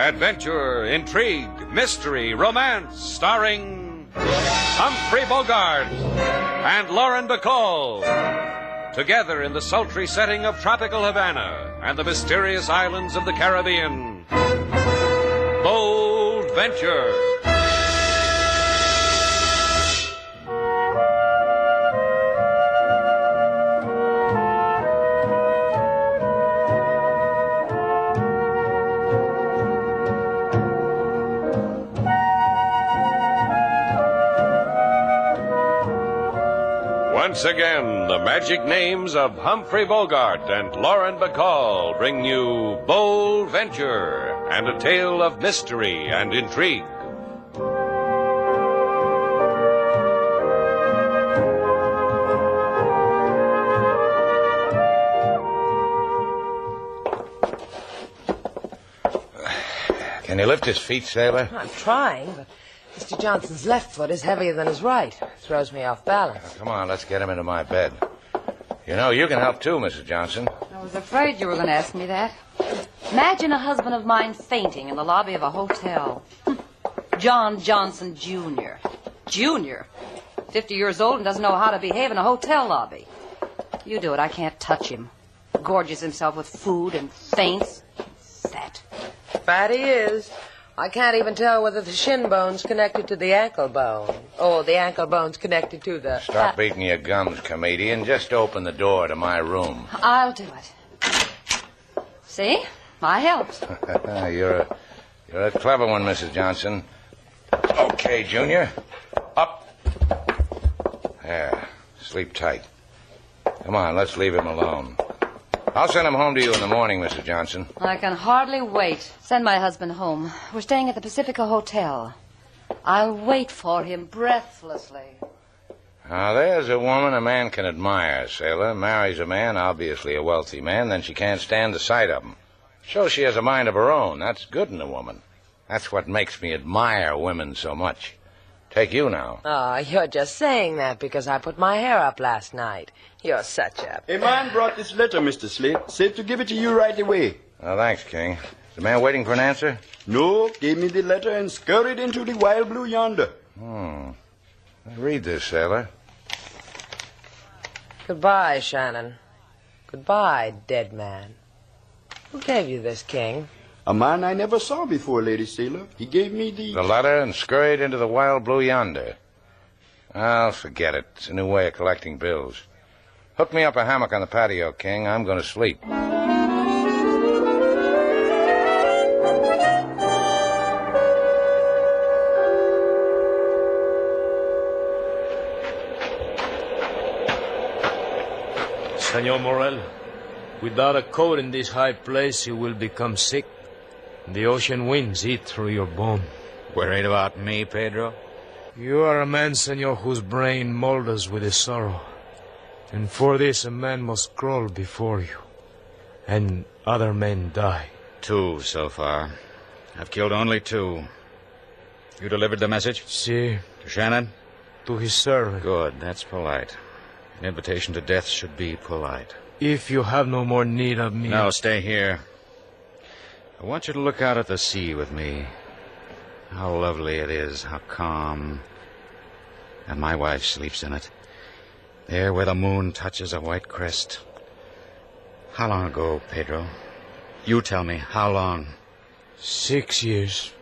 Adventure, intrigue, mystery, romance, starring Humphrey Bogart and Lauren Bacall. Together in the sultry setting of tropical Havana and the mysterious islands of the Caribbean. Bold Venture. Once again, the magic names of Humphrey Bogart and Lauren Bacall bring you Bold Venture and a tale of mystery and intrigue. Can you lift his feet, Sailor? I'm trying, but Mr. Johnson's left foot is heavier than his right. Throws me off balance. Come on, let's get him into my bed. You know, you can help too, Mrs. Johnson. I was afraid you were going to ask me that. Imagine a husband of mine fainting in the lobby of a hotel. John Johnson, Jr. Junior. 50 years old and doesn't know how to behave in a hotel lobby. You do it, I can't touch him. Gorges himself with food and faints. Fat. Fat he is. I can't even tell whether the shin bone's connected to the ankle bone or the ankle bone's connected to the... Stop beating your gums, comedian. Just open the door to my room. I'll do it. See? I helped. You're a clever one, Mrs. Johnson. Okay, Junior. Up. There. Sleep tight. Come on, let's leave him alone. I'll send him home to you in the morning, Mrs. Johnson. I can hardly wait. Send my husband home. We're staying at the Pacifica Hotel. I'll wait for him breathlessly. Now, there's a woman a man can admire, Sailor. Marries a man, obviously a wealthy man, then she can't stand the sight of him. Shows she has a mind of her own. That's good in a woman. That's what makes me admire women so much. Take you now. Oh, you're just saying that because I put my hair up last night. You're such a... A man brought this letter, Mr. Slate. Said to give it to you right away. Oh, thanks, King. Is the man waiting for an answer? No, gave me the letter and scurried into the wild blue yonder. Read this, Sailor. Goodbye, Shannon. Goodbye, dead man. Who gave you this, King? A man I never saw before, Lady Sailor. He gave me the letter and scurried into the wild blue yonder. I'll forget it. It's a new way of collecting bills. Hook me up a hammock on the patio, King. I'm going to sleep. Senor Morel, without a coat in this high place, you will become sick. The ocean winds eat through your bone. Worried about me, Pedro? You are a man, senor, whose brain molders with his sorrow. And for this, a man must crawl before you. And other men die. 2 so far. I've killed only 2. You delivered the message? Si. To Shannon? To his servant. Good, that's polite. An invitation to death should be polite. If you have no more need of me... No, stay here. I want you to look out at the sea with me. How lovely it is, how calm. And my wife sleeps in it. There where the moon touches a white crest. How long ago, Pedro? You tell me, how long? 6 years.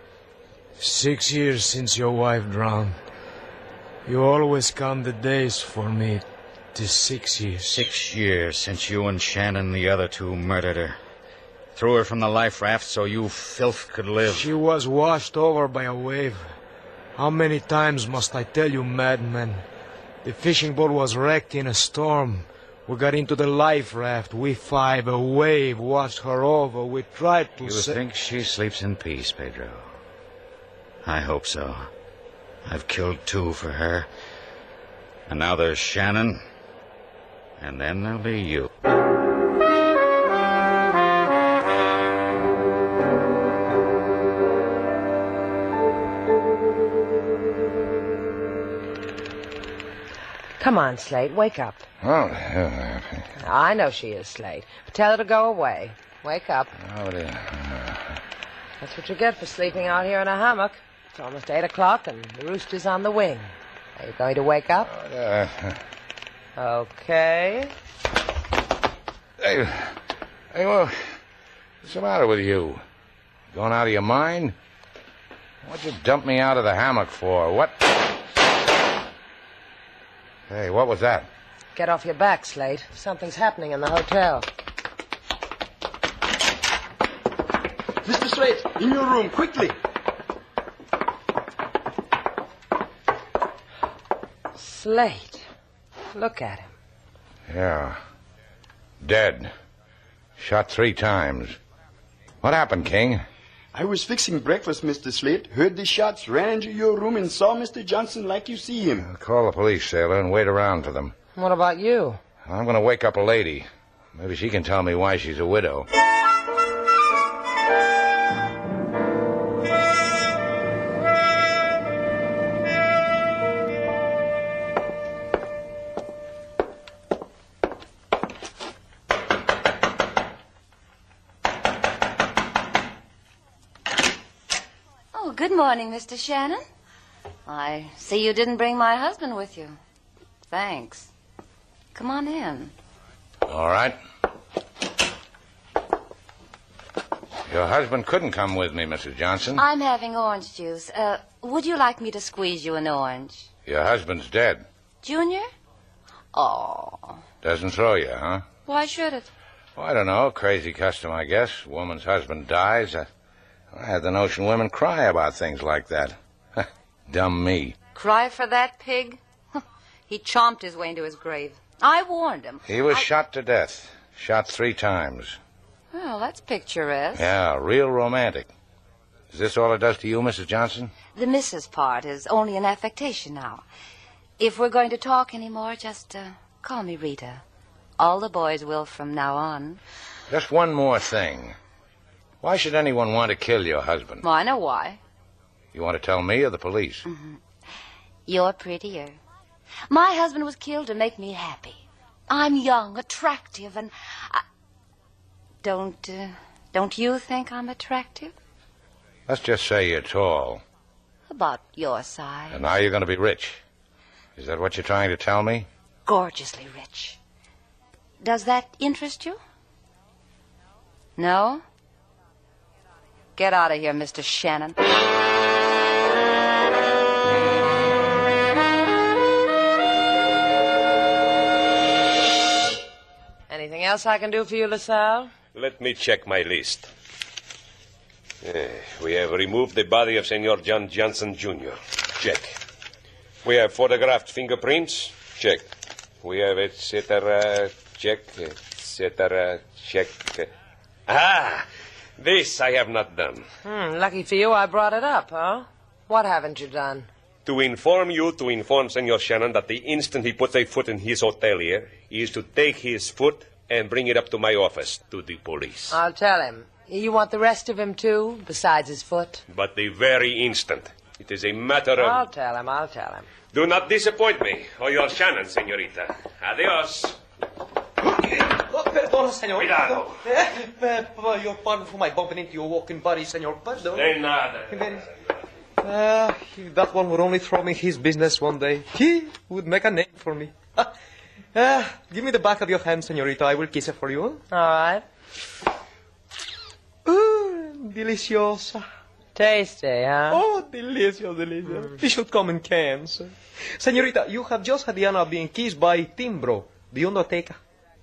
6 years since your wife drowned. You always count the days for me. 'Tis 6 years. 6 years since you and Shannon, the other 2, murdered her. Threw her from the life raft so you filth could live. She was washed over by a wave. How many times must I tell you, madman? The fishing boat was wrecked in a storm. We got into the life raft. We 5, a wave washed her over. We tried to... You think she sleeps in peace, Pedro? I hope so. I've killed 2 for her. And now there's Shannon. And then there'll be you. Come on, Slate, wake up. Oh, I know she is, Slate. But tell her to go away. Wake up. Oh, dear. That's what you get for sleeping out here in a hammock. It's almost 8 o'clock and the rooster's on the wing. Are you going to wake up? Okay. Hey, what's the matter with you? Going out of your mind? What'd you dump me out of the hammock for? What? Hey, what was that? Get off your back, Slate. Something's happening in the hotel. Mr. Slate, in your room, quickly. Slate. Look at him. Yeah. Dead. Shot 3 times. What happened, King? I was fixing breakfast, Mr. Slate. Heard the shots, ran into your room and saw Mr. Johnson like you see him. I'll call the police, Sailor, and wait around for them. What about you? I'm going to wake up a lady. Maybe she can tell me why she's a widow. Good morning, Mr. Shannon. I see you didn't bring my husband with you. Thanks. Come on in. All right. Your husband couldn't come with me, Mrs. Johnson. I'm having orange juice. Would you like me to squeeze you an orange? Your husband's dead. Junior? Oh. Doesn't throw you, huh? Why should it? Well, I don't know. Crazy custom, I guess. Woman's husband dies. I had the notion women cry about things like that. Dumb me. Cry for that pig? He chomped his way into his grave. I warned him. He was shot to death. Shot 3 times. Well, that's picturesque. Yeah, real romantic. Is this all it does to you, Mrs. Johnson? The Mrs. part is only an affectation now. If we're going to talk anymore, just call me Rita. All the boys will from now on. Just one more thing. Why should anyone want to kill your husband? Well, I know why. You want to tell me or the police? Mm-hmm. You're prettier. My husband was killed to make me happy. I'm young, attractive, and don't you think I'm attractive? Let's just say you're tall. About your size. And now you're going to be rich. Is that what you're trying to tell me? Gorgeously rich. Does that interest you? No? Get out of here, Mr. Shannon. Anything else I can do for you, LaSalle? Let me check my list. We have removed the body of Senor John Johnson, Jr. Check. We have photographed fingerprints. Check. We have etc. Check. Etc. Check. Ah! This I have not done. Lucky for you I brought it up, huh? What haven't you done? To inform Senor Shannon that the instant he puts a foot in his hotel here, he is to take his foot and bring it up to my office, to the police. I'll tell him. You want the rest of him, too, besides his foot? But the very instant. It is a matter of... I'll tell him. Do not disappoint me, or your Shannon, senorita. Adios. Perdona, senor. Cuidado. Your pardon for my bumping into your walking body, senor. Pardon. De nada. If that one would only throw me his business one day, he would make a name for me. Give me the back of your hand, senorita. I will kiss it for you. All right. Deliciosa. Tasty, huh? Oh, delicious. You should come in cans. Senorita, you have just had the honor of being kissed by Timbro, the undertaker.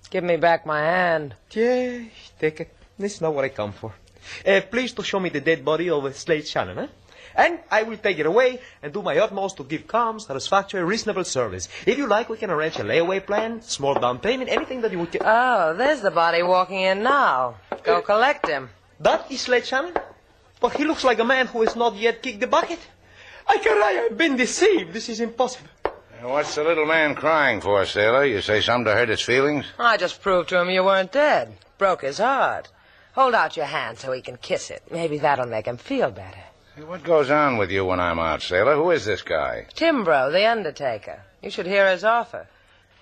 Give me back my hand. Yes, take it. This is not what I come for. Please to show me the dead body of Slate Shannon, eh? And I will take it away and do my utmost to give calm, satisfactory, reasonable service. If you like, we can arrange a layaway plan, small down payment, anything that you would... Oh, there's the body walking in now. Go collect him. That is Slate Shannon? But he looks like a man who has not yet kicked the bucket. I've been deceived. This is impossible. What's the little man crying for, Sailor? You say something to hurt his feelings? I just proved to him you weren't dead. Broke his heart. Hold out your hand so he can kiss it. Maybe that'll make him feel better. Hey, what goes on with you when I'm out, Sailor? Who is this guy? Timbro, the undertaker. You should hear his offer.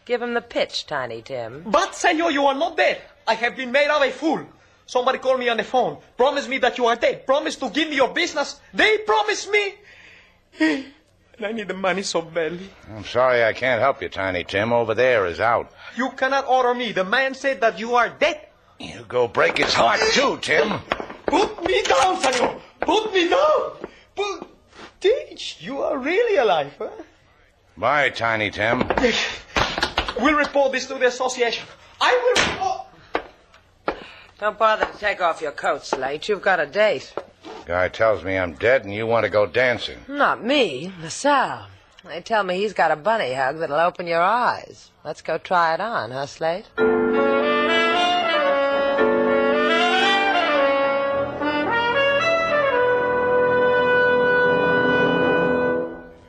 Give him the pitch, Tiny Tim. But, senor, you are not dead. I have been made of a fool. Somebody call me on the phone. Promise me that you are dead. Promise to give me your business. They promise me. And I need the money so badly. I'm sorry I can't help you, Tiny Tim. Over there is out. You cannot order me. The man said that you are dead. You go break his heart, too, Tim. Put me down, senor. Put me down. Teach, you are really alive, huh? Bye, Tiny Tim. We'll report this to the association. I will report. Don't bother to take off your coat, Slate. You've got a date. Guy tells me I'm dead and you want to go dancing. Not me, LaSalle. They tell me he's got a bunny hug that'll open your eyes. Let's go try it on, huh, Slate?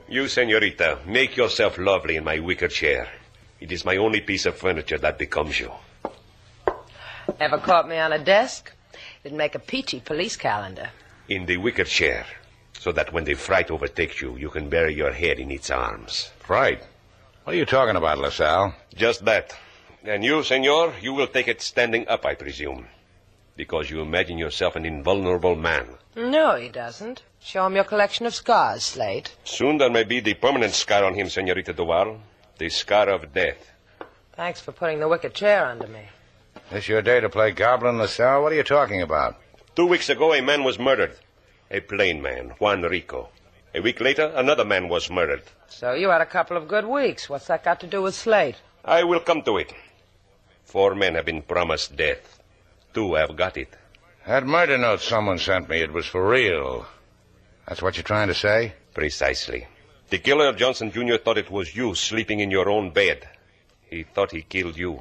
You, senorita, make yourself lovely in my wicker chair. It is my only piece of furniture that becomes you. Ever caught me on a desk? It'd make a peachy police calendar. In the wicker chair, so that when the fright overtakes you, you can bury your head in its arms. Fright? What are you talking about, LaSalle? Just that. And you, senor, you will take it standing up, I presume. Because you imagine yourself an invulnerable man. No, he doesn't. Show him your collection of scars, Slate. Soon there may be the permanent scar on him, Senorita Duval. The scar of death. Thanks for putting the wicker chair under me. This your day to play goblin, LaSalle? What are you talking about? 2 weeks ago, a man was murdered. A plain man, Juan Rico. A week later, another man was murdered. So you had a couple of good weeks. What's that got to do with Slate? I will come to it. 4 men have been promised death. 2 have got it. That murder note someone sent me, it was for real. That's what you're trying to say? Precisely. The killer, Johnson Jr., thought it was you sleeping in your own bed. He thought he killed you.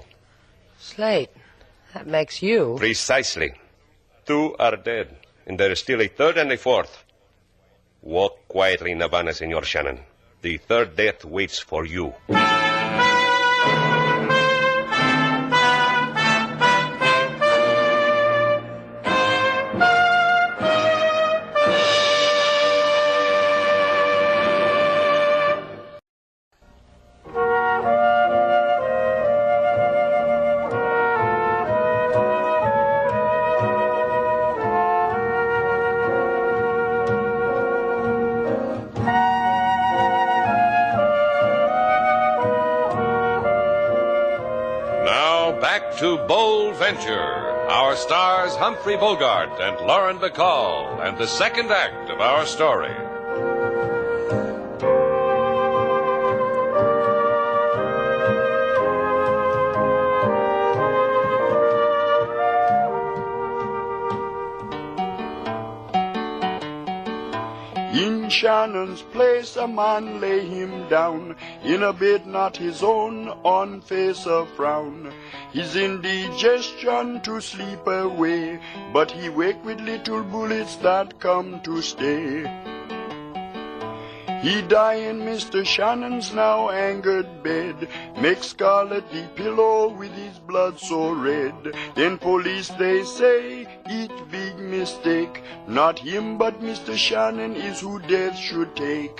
Slate, that makes you... Precisely. 2 are dead, and there is still a 3rd and a 4th. Walk quietly in Havana, Senor Shannon. The 3rd death waits for you. To Bold Venture, our stars Humphrey Bogart and Lauren Bacall, and the second act of our story. In Shannon's place a man lay him down, in a bed not his own, on face a frown. His indigestion to sleep away, but he wake with little bullets that come to stay. He die in Mr. Shannon's now angered bed, make scarlet the pillow with his blood so red. Then police they say, it big mistake, not him but Mr. Shannon is who death should take.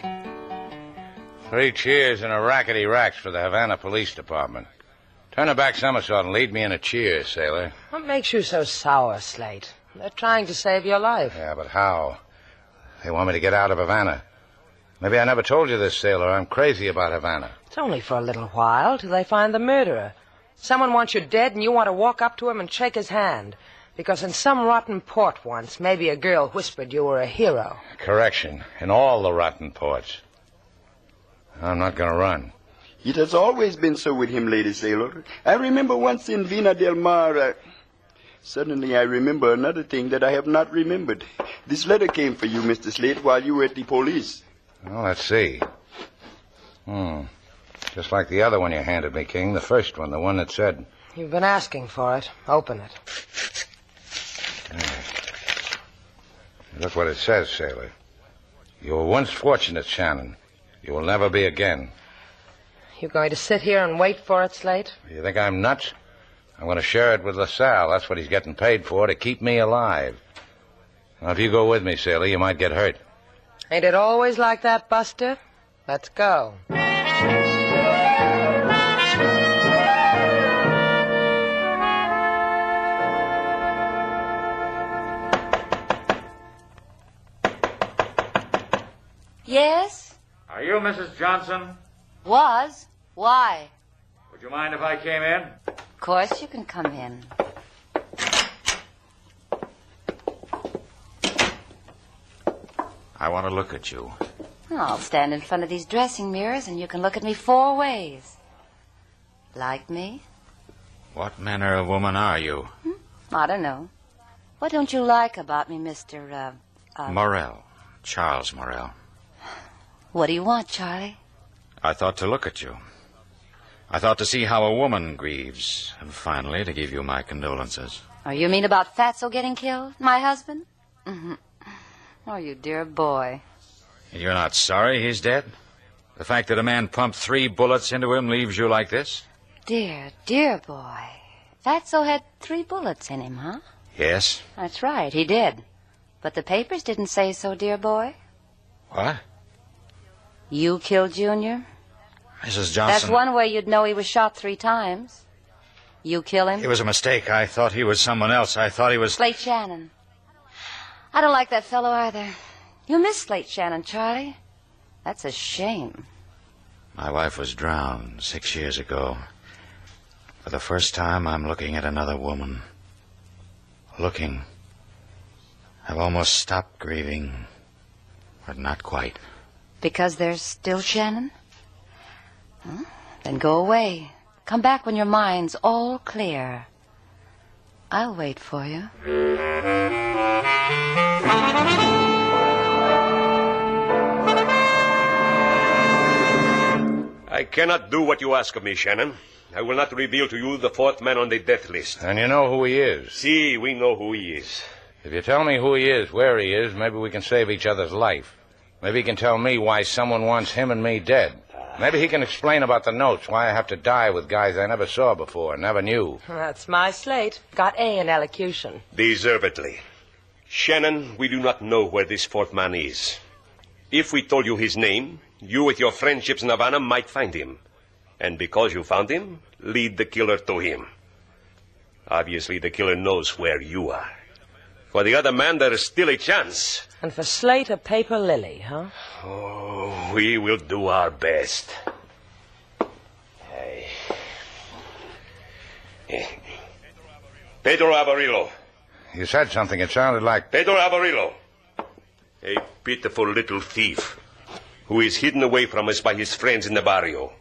3 cheers and a rackety racks for the Havana Police Department. Turn a back somersault and lead me in a cheer, sailor. What makes you so sour, Slate? They're trying to save your life. Yeah, but how? They want me to get out of Havana. Maybe I never told you this, sailor. I'm crazy about Havana. It's only for a little while, till they find the murderer. Someone wants you dead, and you want to walk up to him and shake his hand. Because in some rotten port once, maybe a girl whispered you were a hero. Correction. In all the rotten ports. I'm not going to run. It has always been so with him, Lady Sailor. I remember once in Vina del Mar... Suddenly I remember another thing that I have not remembered. This letter came for you, Mr. Slate, while you were at the police. Well, let's see. Just like the other one you handed me, King. The first one, the one that said... You've been asking for it. Open it. Look what it says, sailor. You were once fortunate, Shannon. You will never be again. You going to sit here and wait for it, Slate? You think I'm nuts? I'm going to share it with LaSalle. That's what he's getting paid for, to keep me alive. Now, if you go with me, sailor, you might get hurt. Ain't it always like that, Buster? Let's go. Yes? Are you Mrs. Johnson? Was. Why? Would you mind if I came in? Of course you can come in. I want to look at you. I'll stand in front of these dressing mirrors and you can look at me 4 ways. Like me? What manner of woman are you? I don't know. What don't you like about me, Mr. Morel. Charles Morel. What do you want, Charlie? I thought to look at you. I thought to see how a woman grieves, and finally to give you my condolences. Oh, you mean about Fatso getting killed? My husband? Oh, you dear boy. You're not sorry he's dead? The fact that a man pumped 3 bullets into him leaves you like this? Dear, dear boy. Fatso had 3 bullets in him, huh? Yes. That's right, he did. But the papers didn't say so, dear boy. What? You killed Junior? Mrs. Johnson... That's one way you'd know he was shot 3 times. You kill him? It was a mistake. I thought he was someone else. I thought he was... Slate Shannon. I don't like that fellow either. You miss Slate Shannon, Charlie. That's a shame. My wife was drowned 6 years ago. For the first time, I'm looking at another woman. Looking. I've almost stopped grieving, but not quite. Because there's still Shannon? Then go away. Come back when your mind's all clear. I'll wait for you. I cannot do what you ask of me, Shannon. I will not reveal to you the 4th man on the death list. And you know who he is? See, we know who he is. If you tell me who he is, where he is, maybe we can save each other's life. Maybe he can tell me why someone wants him and me dead. Maybe he can explain about the notes, why I have to die with guys I never saw before, never knew. That's my slate. Got A in elocution. Deservedly. Shannon, we do not know where this 4th man is. If we told you his name, you with your friendships in Havana might find him. And because you found him, lead the killer to him. Obviously, the killer knows where you are. For the other man, there is still a chance. And for Slate, a paper lily, huh? Oh, we will do our best. Pedro Avarillo. You said something. It sounded like... Pedro Avarillo. A pitiful little thief who is hidden away from us by his friends in the barrio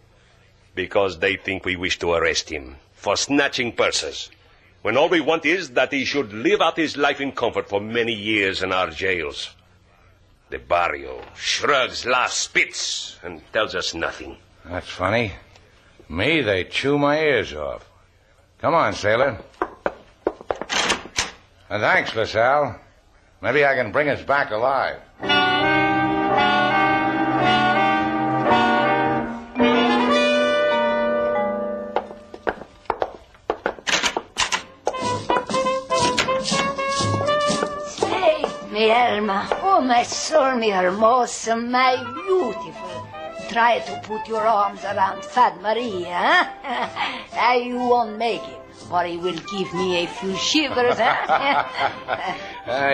because they think we wish to arrest him for snatching purses, when all we want is that he should live out his life in comfort for many years in our jails. The barrio shrugs, laughs, spits, and tells us nothing. That's funny. Me, they chew my ears off. Come on, Sailor. And thanks, LaSalle. Maybe I can bring us back alive. Mi Alma, oh my soul, mi hermosa, my beautiful. Try to put your arms around Fat Maria, huh? You won't make it, or he will give me a few shivers, huh?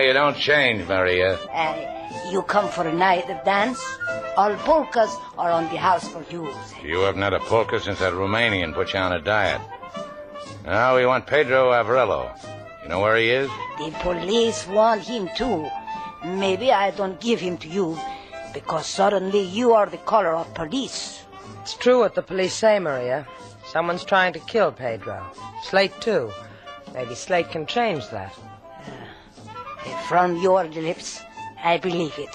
You don't change, Maria. You come for a night of dance? All polkas are on the house for you. You haven't had a polka since that Romanian put you on a diet. Now we want Pedro Avarillo. You know where he is? The police want him too. Maybe I don't give him to you because suddenly you are the caller of police. It's true what the police say, Maria. Someone's trying to kill Pedro. Slate, too. Maybe Slate can change that. From your lips, I believe it.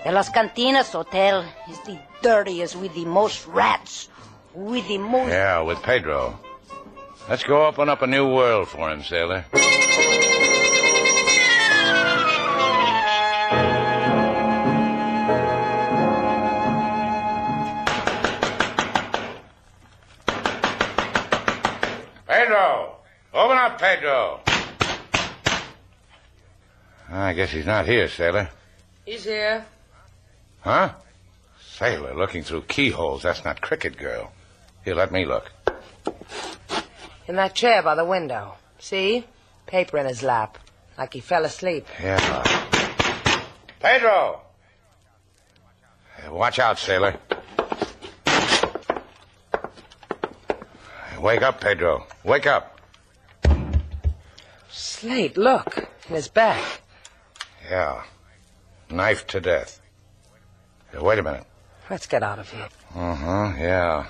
The Las Cantinas Hotel is the dirtiest with the most rats. With the most... Yeah, with Pedro. Let's go open up a new world for him, Sailor. Pedro! Open up, Pedro! I guess he's not here, Sailor. He's here. Huh? Sailor looking through keyholes. That's not Cricket Girl. Here, let me look. In that chair by the window. See? Paper in his lap. Like he fell asleep. Yeah. Pedro! Watch out, sailor. Wake up, Pedro. Wake up. Slate, look. In his back. Yeah. Knifed to death. Hey, wait a minute. Let's get out of here. Yeah.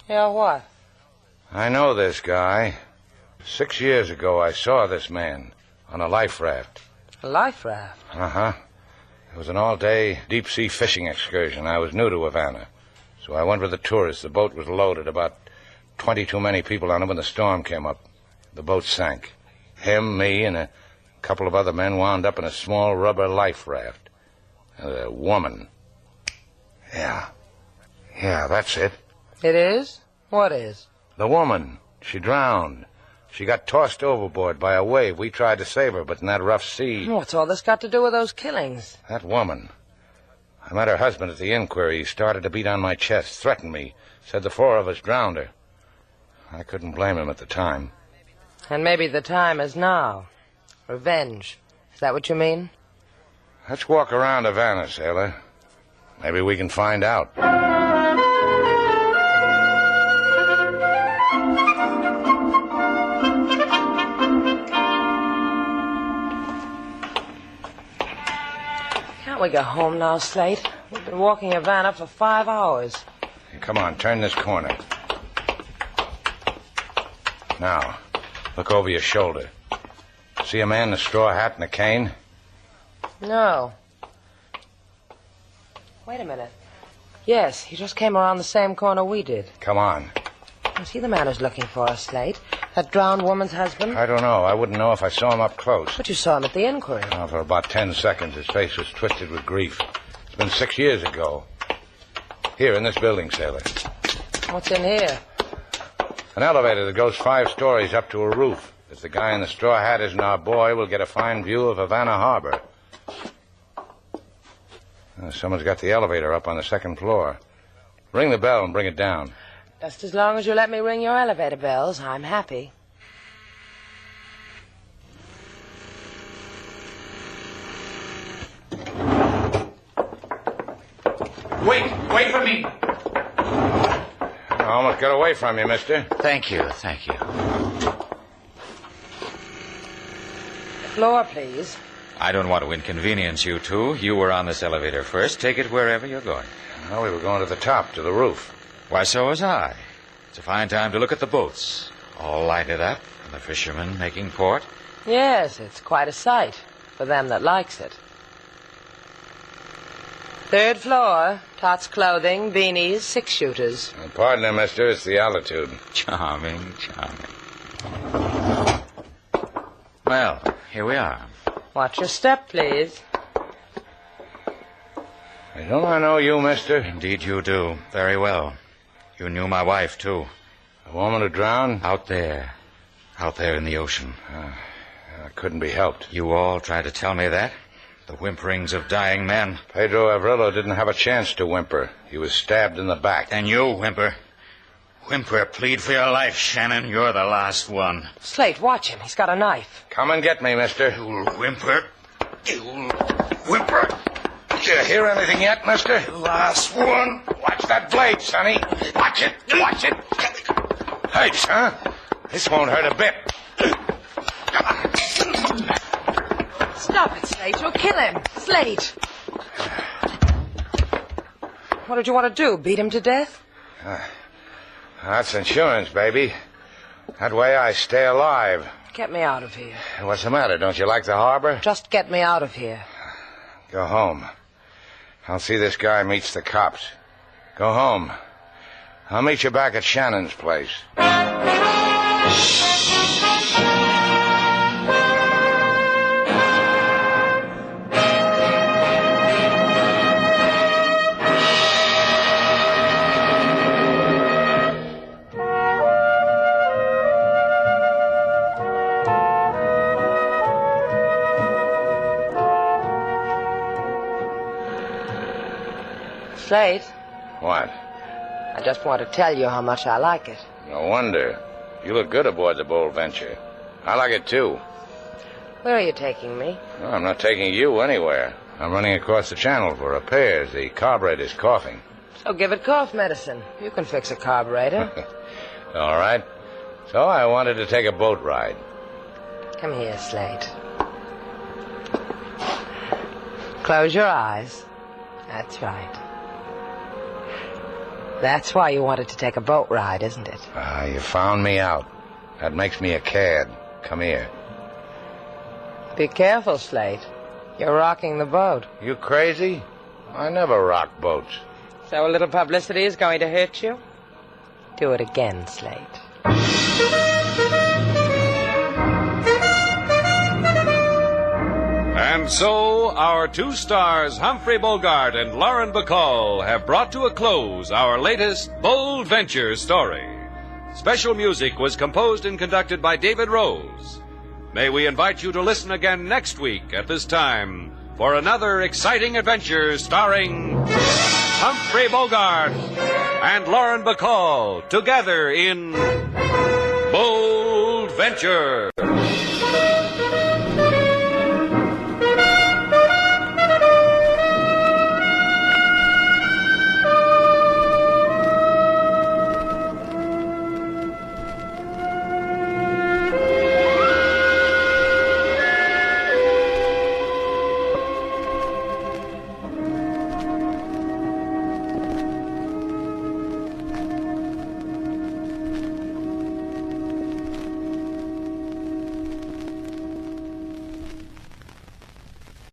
Yeah, what? I know this guy. 6 years ago, I saw this man on a life raft. A life raft? It was an all-day deep-sea fishing excursion. I was new to Havana, so I went with the tourists. The boat was loaded, about 20 too many people on it when the storm came up. The boat sank. Him, me, and a couple of other men wound up in a small rubber life raft. A woman. Yeah, that's it. It is? What is? The woman. She drowned. She got tossed overboard by a wave. We tried to save her, but in that rough sea... What's all this got to do with those killings? That woman. I met her husband at the inquiry. He started to beat on my chest, threatened me, said the 4 of us drowned her. I couldn't blame him at the time. And maybe the time is now. Revenge. Is that what you mean? Let's walk around Havana, sailor. Maybe we can find out. Can't we go home now, Slate? We've been walking Havana for 5 hours. Hey, come on, turn this corner. Now, look over your shoulder. See a man in a straw hat and a cane? No. Wait a minute. Yes, he just came around the same corner we did. Come on. Was he the man who's looking for us, Slate? That drowned woman's husband? I don't know. I wouldn't know if I saw him up close. But you saw him at the inquiry. Oh, for about 10 seconds, his face was twisted with grief. It's been 6 years ago. Here, in this building, sailor. What's in here? An elevator that goes 5 stories up to a roof. If the guy in the straw hat isn't our boy, we'll get a fine view of Havana Harbor. Someone's got the elevator up on the 2nd floor. Ring the bell and bring it down. Just as long as you let me ring your elevator bells, I'm happy. Wait for me. I almost got away from you, mister. Thank you. Floor, please. I don't want to inconvenience you two. You were on this elevator first. Take it wherever you're going. Well, we were going to the top, to the roof. Why, so was I. It's a fine time to look at the boats. All lighted up, and the fishermen making port. Yes, it's quite a sight for them that likes it. 3rd floor, Tots clothing, beanies, 6-shooters. Pardon me, mister, it's the altitude. Charming. Well, here we are. Watch your step, please. Don't I know you, mister? Indeed you do. Very well. You knew my wife, too. The woman who drowned? Out there in the ocean. Couldn't be helped. You all tried to tell me that? The whimperings of dying men. Pedro Avrilo didn't have a chance to whimper. He was stabbed in the back. And you, whimper. Whimper, plead for your life, Shannon. You're the last one. Slate, watch him. He's got a knife. Come and get me, mister. You'll whimper. You'll whimper. Did you hear anything yet, mister? The last one. Watch that blade, Sonny. Watch it. Hurts, huh? This won't hurt a bit. Stop it, Slate. You'll kill him. Slate. What did you want to do? Beat him to death? That's insurance, baby. That way I stay alive. Get me out of here. What's the matter? Don't you like the harbor? Just get me out of here. Go home. I'll see this guy meets the cops. Go home. I'll meet you back at Shannon's place. Slate, What? I just want to tell you how much I like it. No wonder. You look good aboard the Bold Venture. I like it, too. Where are you taking me? No, I'm not taking you anywhere. I'm running across the channel for repairs. The carburetor's coughing. So give it cough medicine. You can fix a carburetor. All right. So I wanted to take a boat ride. Come here, Slate. Close your eyes. That's right. That's why you wanted to take a boat ride, isn't it? You found me out. That makes me a cad. Come here. Be careful, Slate. You're rocking the boat. You crazy? I never rock boats. So a little publicity is going to hurt you? Do it again, Slate. And so, our two stars, Humphrey Bogart and Lauren Bacall, have brought to a close our latest Bold Venture story. Special music was composed and conducted by David Rose. May we invite you to listen again next week at this time for another exciting adventure starring Humphrey Bogart and Lauren Bacall together in Bold Venture.